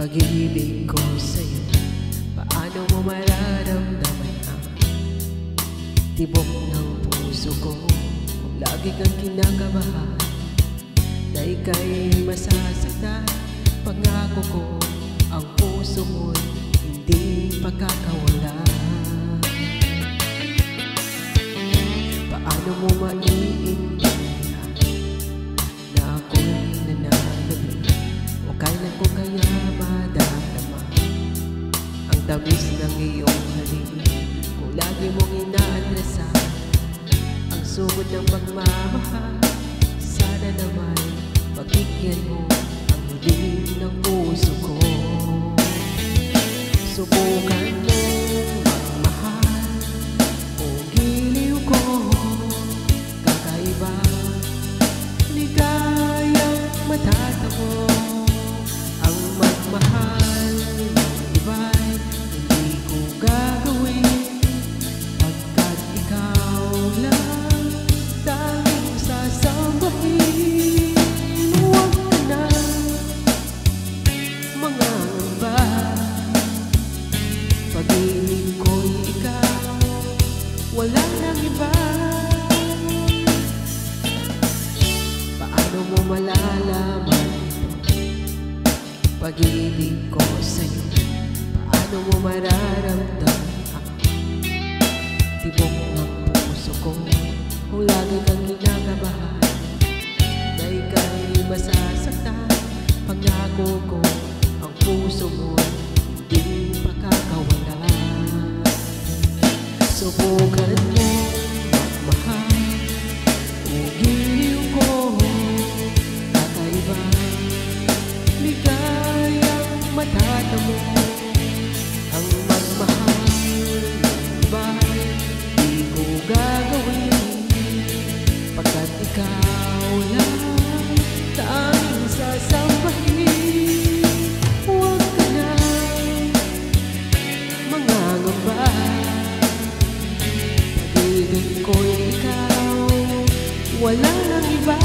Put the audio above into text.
pag-ibig ko sa'yo. Paano mo mararamdaman ang tibok ng puso ko kung lagi kang kinakabahan na ika'y masasaktan? Pangako ko ang puso mo'y hindi pagkakawalan. Paano mo maiintindihan na ako'y nananabik o kailan ko kaya madarama ang tamis ng iyong halik kung lagi mong inaadrasan ang sugod ng pagmamahal? Sana naman pagkikyan mo ang hiling ng puso ko. Subukan mong magmahal kung giliw ko kakaiba, ligayang matatamo ang magmahal ng iba'y hindi ko gagawin pagkat ikaw lang tanging sasambahin. Huwag ka na mangangamba, pag-ibig ko'y ikaw, wala nang iba. Paano mo malalaman ito, pag-ibig ko sa'yo? Paano mo mararamdaman ang tibok ng puso ko kung lagi kang kinakabahan na ika'y masasaktan? Pangako ko ang puso mo hindi pagkakawalan. Subukan mo magmahal kung giliw ko kakaiba, ligayang matatamo ang magmahal ng iba'y di ko gagawin pagkat ikaw lang tanging sasambahin. Huwag ka na mangangamba, pag-ibig ko'y ikaw, wala nang iba.